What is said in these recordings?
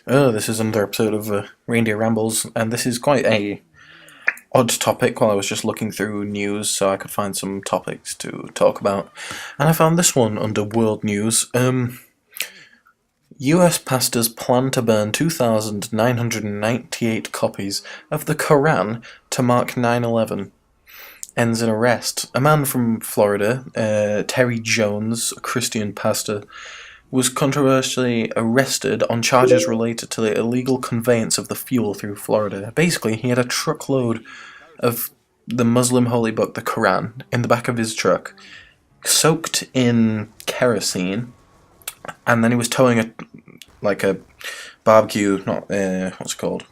This is another episode of Reindeer Rambles, and this is quite a odd topic while I was just looking through news so I could find some topics to talk about. And I found this one under World News. US pastors plan to burn 2,998 copies of the Quran to mark 9/11. Ends in arrest. A man from Florida, Terry Jones, a Christian pastor, was controversially arrested on charges related to the illegal conveyance of the fuel through Florida. Basically, he had a truckload of the Muslim holy book, the Quran, in the back of his truck, soaked in kerosene, and then he was towing a barbecue, not what's it called?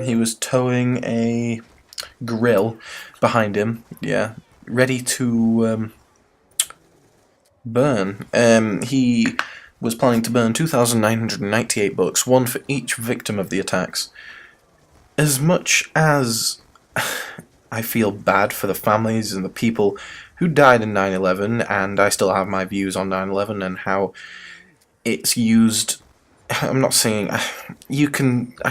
He was towing a grill behind him, yeah, ready to burn. He was planning to burn 2,998 books, one for each victim of the attacks. As much as I feel bad for the families and the people who died in 9/11, and I still have my views on 9/11 and how it's used, I'm not saying I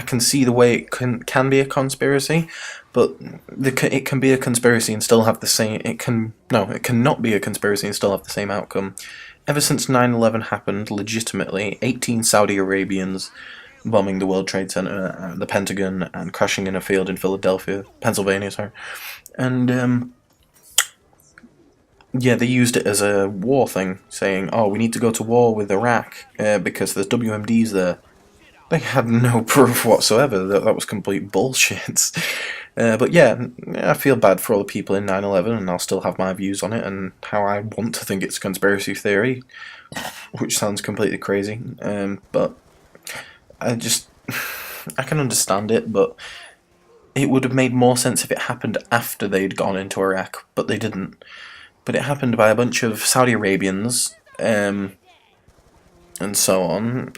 can see the way it can be a conspiracy, but it can be a conspiracy and still have the same. It cannot be a conspiracy and still have the same outcome. Ever since 9/11 happened, legitimately, 18 Saudi Arabians bombing the World Trade Center, the Pentagon, and crashing in a field in Pennsylvania, sorry. And, yeah, they used it as a war thing, saying, oh, we need to go to war with Iraq because there's WMDs there. They had no proof whatsoever. That was complete bullshit. But yeah, I feel bad for all the people in 9/11, and I'll still have my views on it and how I want to think it's a conspiracy theory, which sounds completely crazy. But I can understand it, but it would have made more sense if it happened after they'd gone into Iraq, but they didn't. But it happened by a bunch of Saudi Arabians, and so on.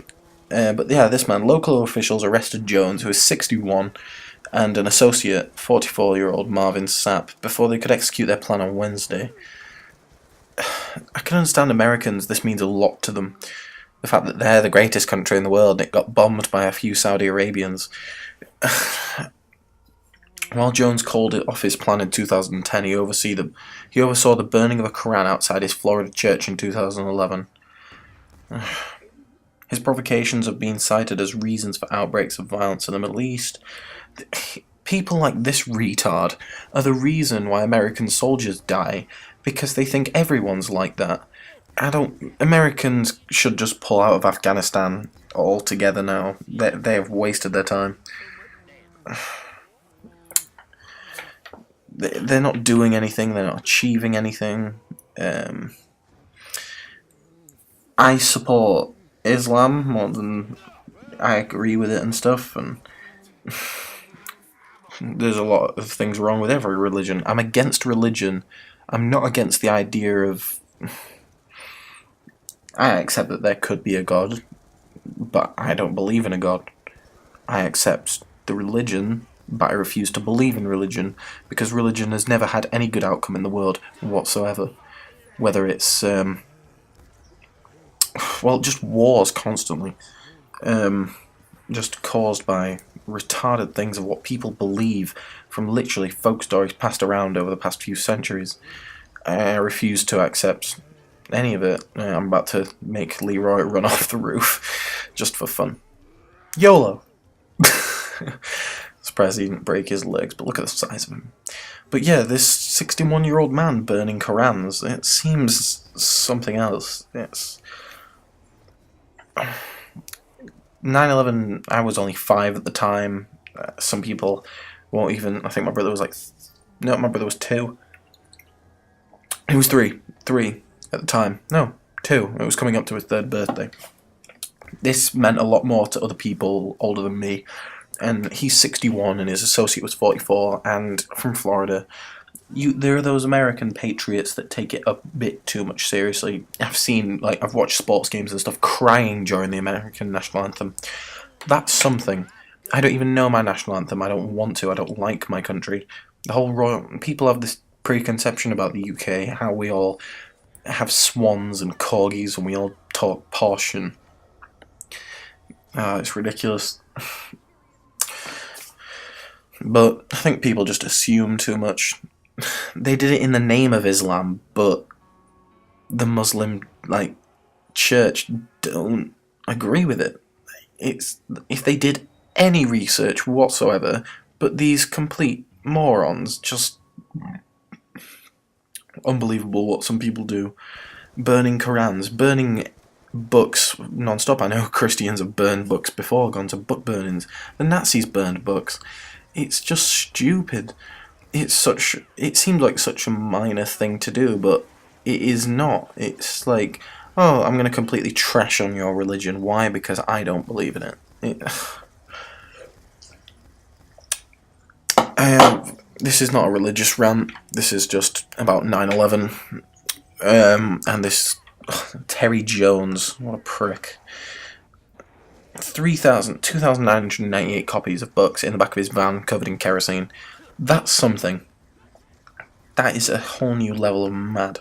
But yeah, this man, local officials arrested Jones, who is 61, and an associate, 44-year-old Marvin Sapp, before they could execute their plan on Wednesday. I can understand Americans, this means a lot to them. The fact that they're the greatest country in the world and it got bombed by a few Saudi Arabians. While Jones called it off his plan in 2010, he oversaw the burning of a Quran outside his Florida church in 2011. His provocations have been cited as reasons for outbreaks of violence in the Middle East. People like this retard are the reason why American soldiers die, because they think everyone's like that. Americans should just pull out of Afghanistan altogether now. They have wasted their time. They're not doing anything, they're not achieving anything. I support Islam more than I agree with it and stuff, and there's a lot of things wrong with every religion. I'm against religion. I'm not against the idea of... I accept that there could be a God, but I don't believe in a God. I accept the religion, but I refuse to believe in religion, because religion has never had any good outcome in the world whatsoever. Whether it's, just wars constantly. Just caused by retarded things of what people believe from literally folk stories passed around over the past few centuries. I refuse to accept any of it. I'm about to make Leroy run off the roof, just for fun. YOLO! Surprised he didn't break his legs, but look at the size of him. But yeah, this 61-year-old man burning Qurans, it seems something else. It's... 9/11, I was only 5 at the time. Some people won't even... I think my brother was my brother was 2. He was 3 at the time. No, 2. It was coming up to his 3rd birthday. This meant a lot more to other people older than me. And he's 61 and his associate was 44 and from Florida. There are those American patriots that take it a bit too much seriously. I've watched sports games and stuff crying during the American national anthem. That's something. I don't even know my national anthem. I don't want to. I don't like my country. People have this preconception about the UK, how we all have swans and corgis and we all talk posh, and It's ridiculous. But I think people just assume too much. They did it in the name of Islam, but the Muslim church don't agree with it. It's if they did any research whatsoever, but these complete morons just unbelievable what some people do. Burning Korans, burning books non-stop. I know Christians have burned books before, gone to book burnings. The Nazis burned books. It's just stupid. It seems like such a minor thing to do, but it is not. It's like, oh, I'm going to completely trash on your religion. Why? Because I don't believe in it. This is not a religious rant. This is just about 9/11. And this Terry Jones, what a prick. 2,998 copies of books in the back of his van covered in kerosene. That's something. That is a whole new level of mad.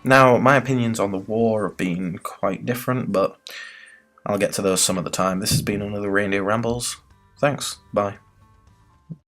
Now, my opinions on the war have been quite different, but I'll get to those some other time. This has been another Reindeer Rambles. Thanks. Bye.